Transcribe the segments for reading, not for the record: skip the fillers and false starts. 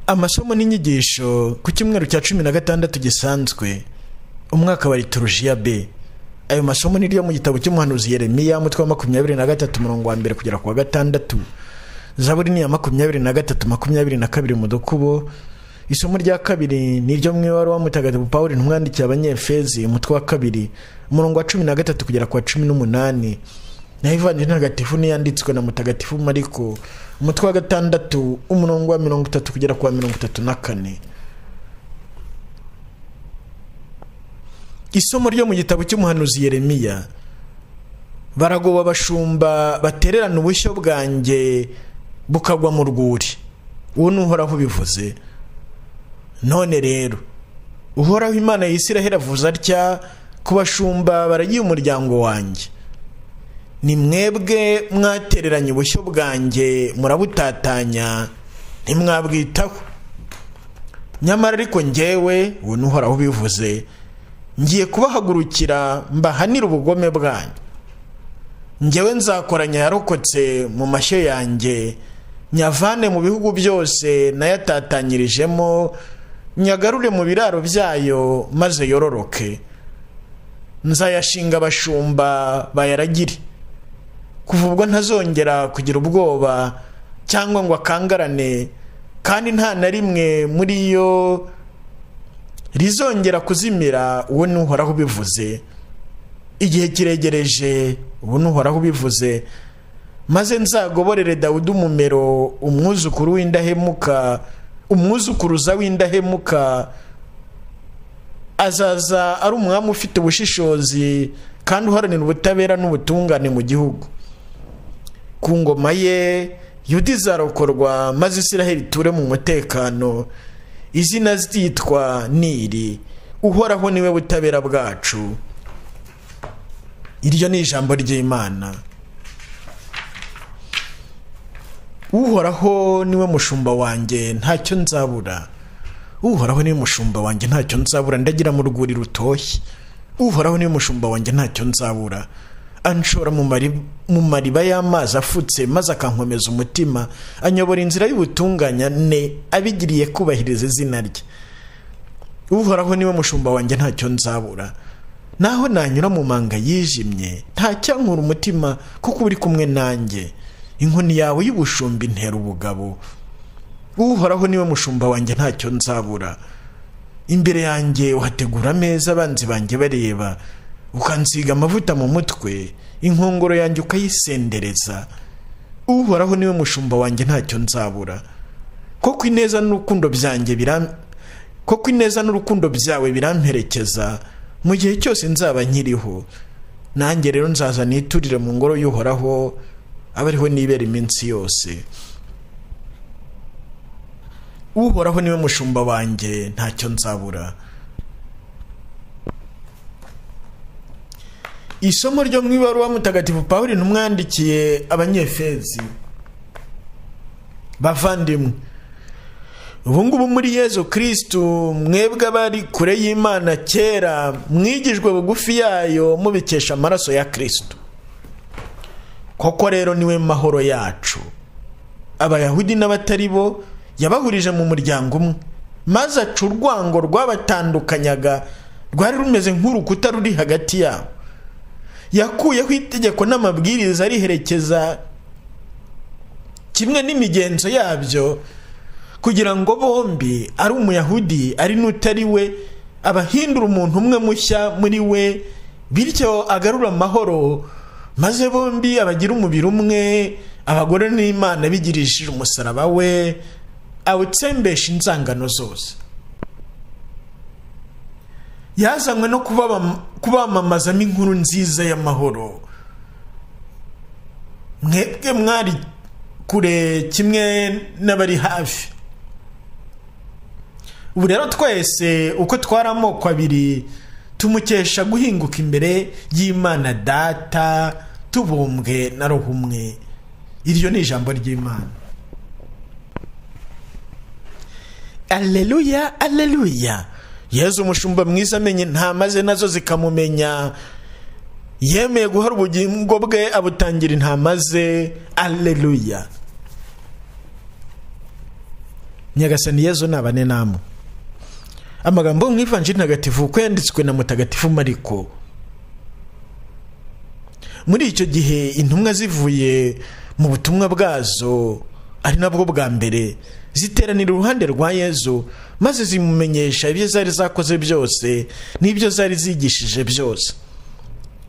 Amasomo n'inyigisho ku cyumweru cya 16 gisanzwe umwaka wa liturujia B. Ayo masomo ni ryo mu gitabo cy'umuhanuzi Yeremiya mutwe wa 23 murongo wa 1 kugera ku wa 6. Zaburi ni ya 23:22 mu dukubo. Isomo rya kabiri ni ryo mwibaro wa mutagatifu Paulo ntumwandikiye abanyefezi mutwe wa 2 murongo wa 13 kugera ku wa 18. Na Ivanjili ntagatifu ni yanditswe na mutagatifu Mariko umutwe wa 6 umurongo wa 30 kugera ku wa 34. Isomo ryo mu gitabo cy'umuhanuzi Yeremiya. Baragoba abashumba batererana ubushyo bwanjye bukagwa mu rwuri. Uwo n'uhoraho bivuze. None rero uhoraho Imana ya Isiraheli avuze atya ku bashumba baragiye umuryango wanjye: ni mwebwe mwatereranye ubushyo bwanjye murabutatanya ntimwabwitaho. Nyamara ariko njyewe, uwo n'uhoraho bivuze, ngiye kubahagurukira mbahanira ubugome bwanyu. Njyewe nzakoranya yarokotse mu mashyo yanjye, nyavane mu bihugu byose nayatatanyirijemo, nyagarure mu biraro byayo maze yororoke. Nzayashinga abashumba bayaragire. Kuva ubwo ntazongera kugira ubwoba cyangwa ngo akangarane, kandi nta na rimwe muri yo rizongera kuzimira. Uwo n'uhoraho bivuze. Igihe kiregereje, uwo n'uhoraho bivuze, maze nzagoborere Dawudi umumero, umwuzukuruza w'indahemuka. Azaza ari umwami ufite ubushishozi kandi uharanira ubutabera n'ubutungane mu gihugu. Ku ngoma ye Yuda izarokorwa, maze Isiraheli iture mu mutekano. Izina zitwa Niri. Uhoraho niwe butabera bwacu. Iryo ni ijambo ry'Imana. Uhoraho niwe mushumba wanjye ntacyo nzabura. Uhoraho niwe mushumba wanjye ntacyo nzabura, ndagira mu rwuri rutoshye. Uhoraho niwe mushumba wanjye ntacyo nzabura. Anshora mu mariba y'amazi afutse, maze akankomeza umutima. Anyobora inzira y'ubutungane, abigiriye kubahiriza izina rye. Uhoraho niwe mushumba wanjye ntacyo nzabura. Naho nanyura mu manga yijimye, ntacyankura umutima, kuko uri kumwe nanjye. Inkoni yawe y'ubushumba intera ubugabo. Uhoraho niwe mushumba wanjye ntacyo nzabura. Imbere yanjye uhategura ameza abanzi banjye bareba, ukansiga amavuta mu mutwe, inkongoro yanjye ukayisendereza. Uhoraho niwe mushumba wanjye ntacyo nzabura. Koko ineza n'urukundo byawe biramperekeza mu gihe cyose nzaba nkiriho. Nanjye rero nzaza niturire mu ngoro y'Uhoraho, abariho nibera iminsi yose. Uhoraho niwe mushumba wanjye ntacyo nzabura. Isomo ryo mw'ibaruwa mutagatifu Paulo ntumwandikiye abanyefezi. Bavandimwe, ubungubu muri Yezu Kristu, mwebwe abari kure y'Imana kera, mwigijwe bugufi yayo mubikesha amaraso ya Kristu. Koko rero niwe mahoro yacu. Abayahudi n'abatari bo yabahurije mu muryango umwe, maze aca urwango rwabatandukanyaga rwari rumeze nk'urukuta ruri hagati yabo. Yakuyeho itegeko n'amabwiriza ariherekeza kimwe n'imigenzo yabyo, kugira ngo bombi, ari umuyahudi ari n'utari we, abahindura umuntu umwe mushya muri we, bityo agarura amahoro, maze bombi abagira umubiri umwe, abagore n'Imana bigirishije umusaraba we, awutsembesha inzangano zose. Yazanywe no kubamamazamo inkuru nziza y'amahoro. Mwebwe mwari kure kimwe n'abari hafi. Ubu rero twese uko twari amoko abiri, tumukesha guhinguka imbere y'Imana Data, tubumbwe na Roho umwe. Iryo ni ijambo ry'Imana. Alleluya, alleluya. Yezu umushumba mwiza amenye intama ze nazo zikamumenya. Yemeye guhara ubugingo bwe abutangira intama ze. Alleluya. Nyagasani Yezu nabane namwe. Amagambo mu Ivanjiri ntagatifu uko yanditswe na Mutagatifu Mariko. Muri icyo gihe intumwa zivuye mu butumwa bwazo, ari nabwo bwa mbere, ziteranira uruhande rwa Yezu, maze zimumenyesha ibyo zari zakoze byose n'ibyo zari zigishije byose.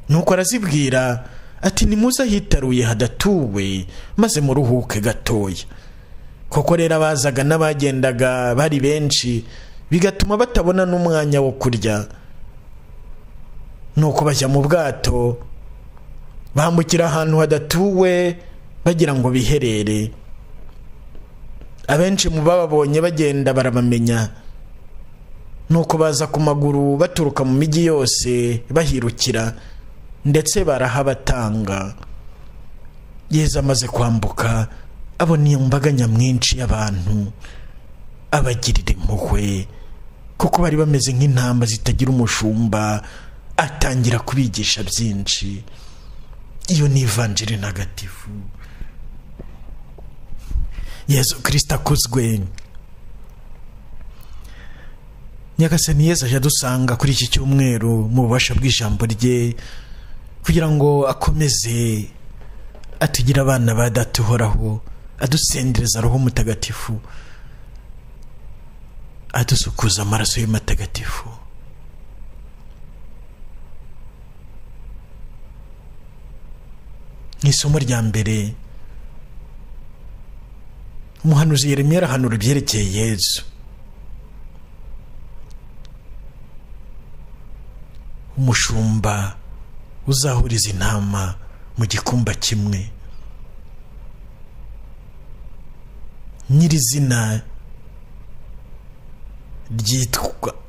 Nuko arazibwira ati nimuze ahitaruye hadatuwe, maze muruhuke gatoya. Koko rero abazaga n'abagendaga bari benshi, bigatuma batabona n'umwanya wo kurya. Nuko bajya mu bwato, bambukira ahantu hadatuwe bagira ngo biherere. Abenshi mu bababonye bagenda barabamenya, nuko baza ku maguru baturuka mu migi yose bahirukira, ndetse barahabatanga. Yezu amaze kwambuka, abona iyo mbaga nyamwinshi y'abantu, abagirira impuhwe, kuko bari bameze nk'intama zitagira umushumba, atangira kubigisha byinshi. Iyo ni Ivanjiri ntagatifu. Yezu Kristo akuzwe. Nyagasani Yezu aje adusanga kuri iki cyumweru mu bubasha bw'ijambo rye, kugira ngo akomeze atugira abana ba Data uhoraho, adusendereza Roho Mutagatifu, adusukuza amaraso ye matagatifu. Isomo rya mbere, umuhanuzi Yeremiya arahanura ibyerekeye Yezu. Umushumba uzahuriza intama mu gikumba kimwe. Nyirizina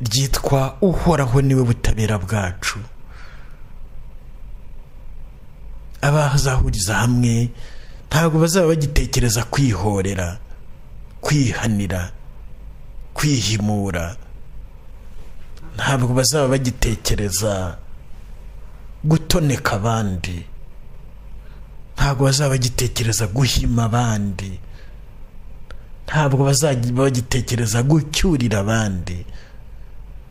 ryitwa Uhoraho niwe butabera bwacu. Abazahuriza hamwe ntabwo bazaba bagitekereza kwihorera, kwihanira, kwihimura. Ntabwo bazaba bagitekereza gutoneka abandi. Ntabwo bazaba bagitekereza guhima abandi. Ntabwo bazaba bagitekereza gucyurira abandi.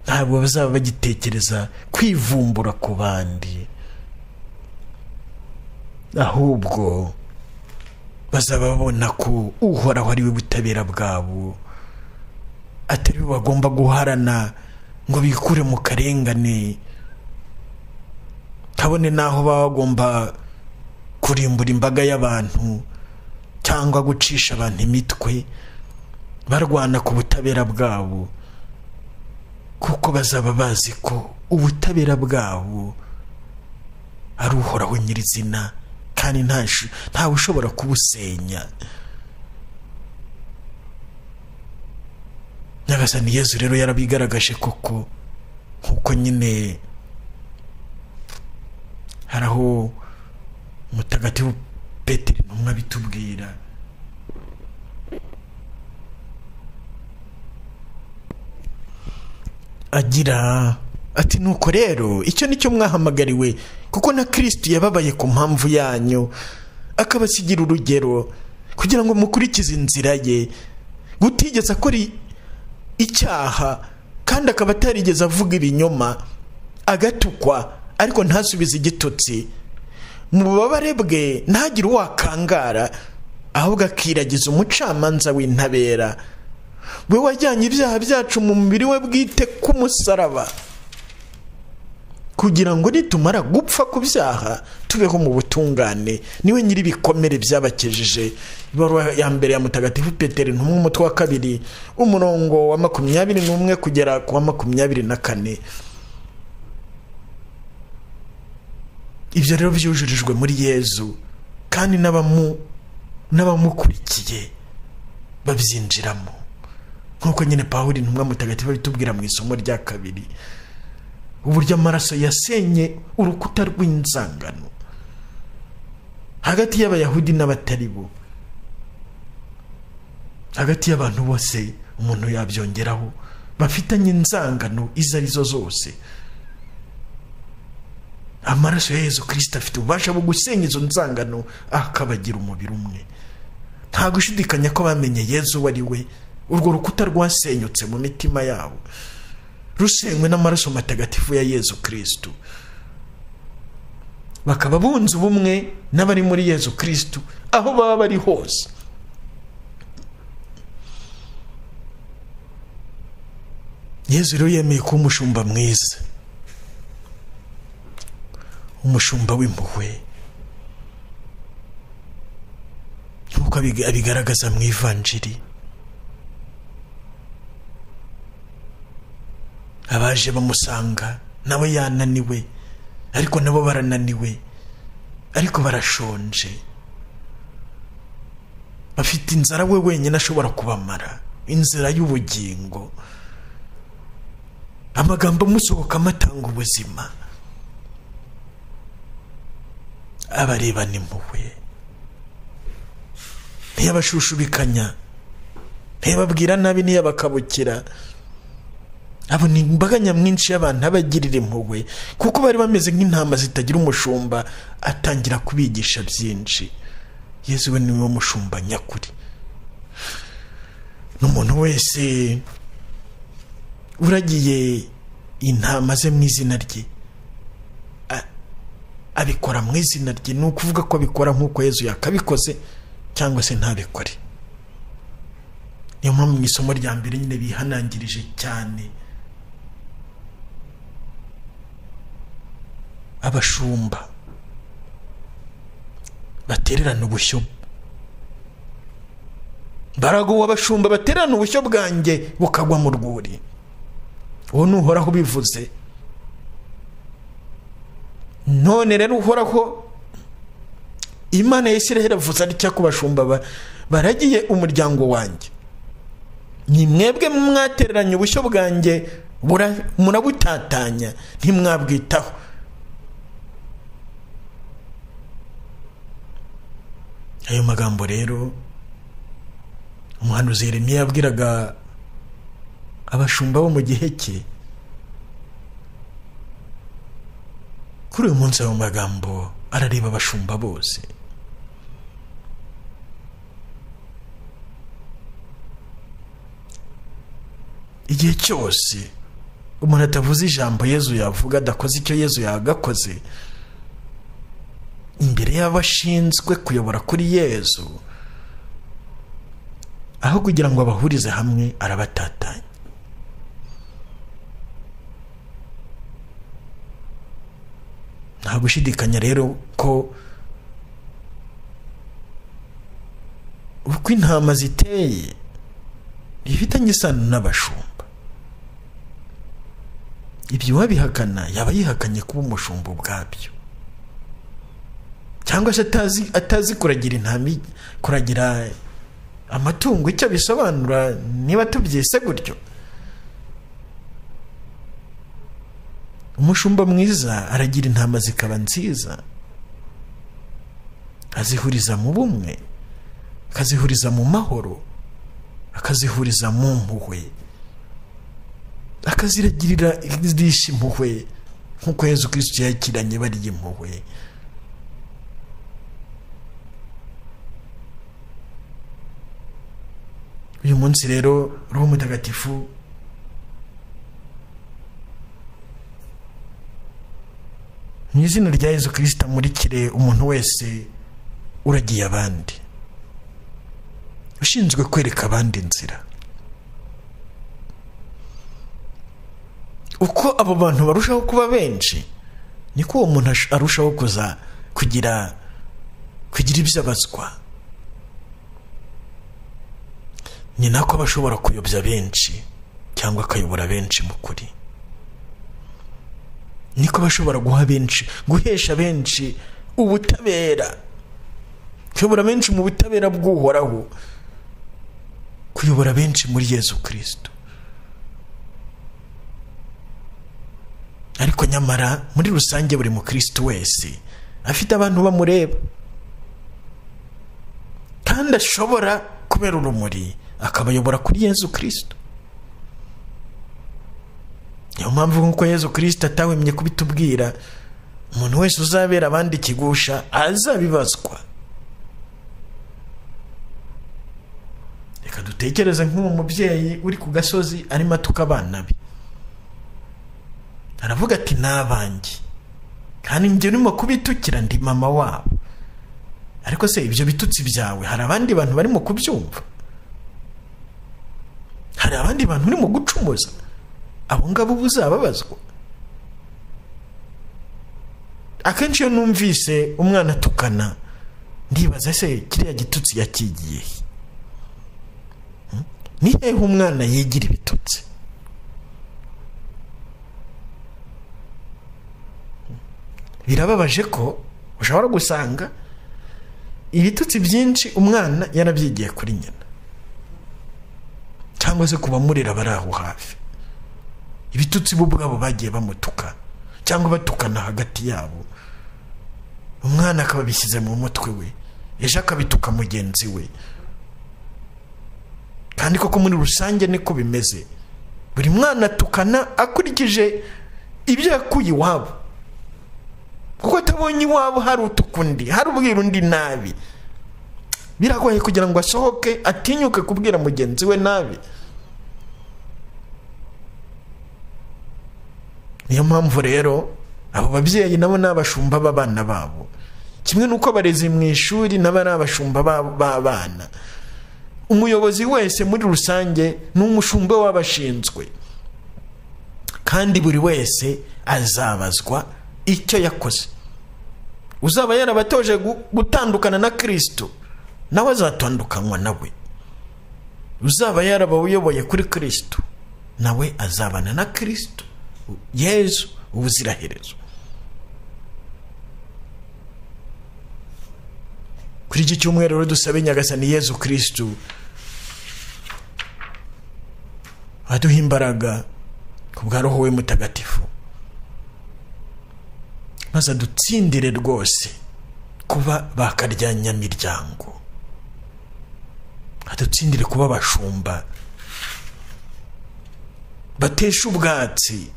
Ntabwo bazaba bagitekereza kwivumbura ku bandi. Ahubwo bazaba babona ko Uhoraho ari we butabera bwabo, atari we bagomba guharana ngo bikure mu karengane, kabone naho baba bagomba kurimbura imbaga y'abantu cyangwa gucisha abantu imitwe, barwana ku butabera bwabo, kuko bazaba bazi ko ubutabera bwabo ari Uhoraho nyirizina, kandi ntawe ushobora kubusenya. Nyagasani Yezu rero yarabigaragaje koko, nkuko nyine hari aho Mutagatifu Petero intumwa bitubwira. Agira ati nuko rero icyo nicyo mwahamagariwe, kuko na Kristo yababaye ku mpamvu yanyu, akabasigira urugero kugira ngo mukurikize inzira ye, gutigeze akora icyaha, kandi akaba atarigeze avuga ibinyoma, agatukwa ariko ntasubize igitutsi. Mu bubabare bwe ntagire uwakangara, ahubwo akiragiza umucamanza w'intabera. We wajyanye ibyaha byacu mu mubiri we bwite ku musaraba, kugira ngo nitumara gupfa ku byaha tubeho mu butungane. Niwe nyiri ibikomere byabakejije. Ibaruwa ya mbere ya Mutagatifu Petero intumwa umutwe wa 2 umurongo wa 21 kugera ku wa 24. Ibyo rero byujurijwe muri Yezu, kandi n'abamukurikiye babyinjiramo, nkuko nyine Pawulo intumwa mutagatifu bitubwira mu isomo rya 2, uburyo amaraso yasenye urukuta rw'inzangano hagati y'abayahudi n'abatari bo, hagati y'abantu bose umuntu yabyongeraho bafitanye inzangano izo arizo zose. Amaraso ya Yezu Kristo afite ububasha bwo gusenya izo nzangano akabagira umubiri umwe. Nta gushidikanya ko bamenye Yezu wari we, urwo rukuta rwasenyutse mu mitima yabo, rusenywe n'amaraso matagatifu ya Yezu Kristo, bakaba bunze ubumwe n'abari muri Yezu Kristo aho baba bari hose. Yezu rero yemeye kuba umushumba mwiza, umushumba w'impuhwe, nk'uko abigaragaza mu ivanjiri. Abaje bamusanga nawe yananiwe, ariko nabo barananiwe, ariko barashonje, bafite inzara we wenyine ashobora kubamara, inzira y'ubugingo. Amagambo amusohoka amatanga ubuzima, abareba n'impuhwe, ntiyabashushubikanya, ntiyababwira nabi, ntiyabakabukira. Abo ni imbaga nyamwinshi y'abantu abagirira impuhwe, kuko bari bameze nk'intama zitagira umushumba. Atangira kubigisha byinshi. Yezu we niwe mushumba nyakuri. N'umuntu wese uragiye intama ze mu izina rye, abikora mu izina rye, ni ukuvuga ko abikora nk'uko Yezu yakabikoze, cyangwa se ntabikore. Niyo mpamvu mu isomo rya mbere nyine bihanangirije cyane abashumba batererana ubushyo. Baraguwe abashumba batererana ubushyo bwanjye bukagwa mu rwuri. Uwo n'uhoraho bivuze. None rero uhoraho Imana ya Isiraheli avuze atya ku bashumba baragiye umuryango wanjye: ni mwebwe mwatereranye ubushyo bwanjye, murabutatanya, ntimwabwitaho. Ayo magambo rero umuhanuzi Yeremiya yabwiraga abashumba bo mu gihe cye. Kuri uyu munsi ayo magambo arareba abashumba bose. Igihe cyose umuntu atavuze ijambo Yezu yavuga, adakoze icyo Yezu yagakoze imbere y'abashinzwe kuyobora kuri Yezu, aho kugira ngo abahurize hamwe arabatatanya. Nta gushidikanya rero ko uko intama ziteye bifitanye isano n'abashumba. Ibyo wabihakana yaba yihakanye kuba umushumba ubwabyo, cyangwa se atazi kuragira intama, kuragira amatungo icyo bisobanura, niba tubyise gutyo. Umushumba mwiza aragira intama zikaba nziza, azihuriza mu bumwe, akazihuriza mu mahoro, akazihuriza mu mpuhwe, akaziragirira izisha impuhwe nk'uko Yezu Kristo yakiranye bariye impuhwe. Uyu munsi rero Roho Mutagatifu mu izina rya Yezu Kristo amurikire umuntu wese uragiye abandi, ushinzwe kwereka abandi inzira. Uko abo bantu barushaho kuba benshi, niko uwo muntu arushaho kugira ibyo abazwa. Ni nako bashobora kuyobya benshi cyangwa akayobora benshi mu kuri. Niko bashobora guhesha benshi ubutabera, kuyobora benshi mu butabera bw'uhoraho, kuyobora benshi muri Yezu Kristo. Ariko nyamara muri rusange buri mukristo wese afite abantu bamureba, kandi ashobora kubera urumuri akabayobora kuri Yezu Kristo. Niyo mpamvu nk'uko Yezu Kristo atahwemye kubitubwira, umuntu wese uzabera abandi ikigusha azabibazwa. Reka utekereze nk'uwo mubyeyi uri ku gasozi arimo atuka abana be, aravuga ati n'abanjye, kandi njye urimo kubitukira ndi mama wabo. Ariko se ibyo bitutsi byawe hari abandi bantu barimo kubyumva? Hari abandi bantu urimo gucumuza? Abo ngabo uzababazwa. Akenshi iyo numvise umwana atukana ndibaza se kiriya gitutsi yakigiye ni hehe umwana yigira ibitutsi? Birababaje ko ushobora gusanga ibitutsi byinshi umwana yarabyigiye kuri nyina cyangwa se kuba murera bari aho hafi. Ibitutsi bo ubwabo bagiye bamutuka cyangwa batukana hagati yabo, umwana akaba bishyize mu mutwe we, ejo akabituka mugenzi we. Kandi koko muri rusange niko bimeze, buri mwana atukana akurikije ibyo yakuye iwabo, kuko atabonye iwabo hari utukundi, hari ubwira undi nabi, biragoye kugira ngo asohoke atinyuke kubwira mugenzi we nabi. Niyo mpamvu rero abo babyeyi nabo n'abashumba b'abana babo, kimwe nuko abarezi mu ishuri nabo ari abashumba b'abana. Umuyobozi wese muri rusange ni umushumba w'abashinzwe, kandi buri wese azabazwa icyo yakoze. Uzaba yarabatoje gutandukana na Kristo, nawe azatandukanywa nawe. Uzaba yarabayoboye kuri Kristo, nawe azabana na Kristo Yesu ubuziraherezo. Kuri iki cyumweru rero dusabe Nyagasani Yesu Kristo aduha imbaraga ku bwa Roho we Mutagatifu, maze adutsindire rwose kuba bakaryanyamiryango, adutsindire kuba abashumba batesha ubwatsi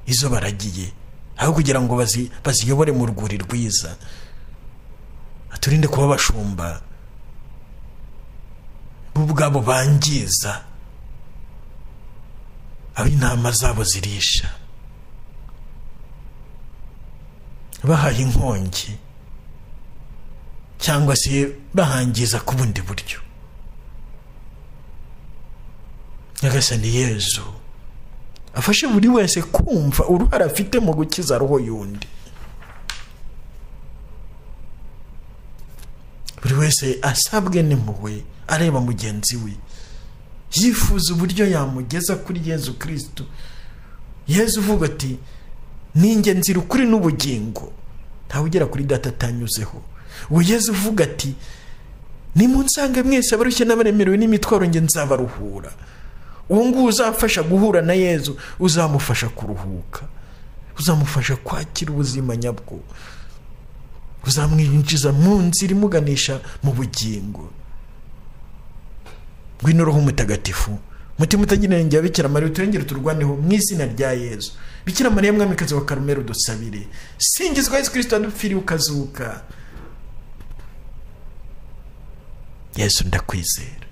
izo baragiye, aho kugira ngo baziyobore mu rwuri rwiza. Aturinde kuba abashumba ubwabo bangiza abo intama zabo zirisha, bahaye inkongi cyangwa se bahangiza ku bundi buryo. Nyagasani Yesu afashe buri wese kumva uruhare afite mu gukiza roho y'undi. Buri wese asabwe n'impuhwe areba mugenzi we, yifuza uburyo yamugeza kuri Yesu Kristo. Yesu uvuga ati ninjye nzira ukuri n'ubugingo, ntawe ugera kuri Data atanyuzeho. Uwo Yesu uvuga ati nimunsange mwese abarushye n'abaremerewe n'imitwaro njye nzabaruhura. Uwo nguwo uzafasha guhura na Yesu, uzamufasha kuruhuka, uzamufasha kwakira ubuzima nyabwo, uzamwinjiza mu nzira imuganisha mu bugingo. Ngwino Roho Mutagatifu, mutima utagira inenge ya Bikira Mariya, uturengere turwaneho mu izina rya Yesu. Bikira Mariya mwamikazi wa Karumeli udusabire. Singizwa Yesu Kristo adupfiriye ukazuka. Yesu ndakwizera.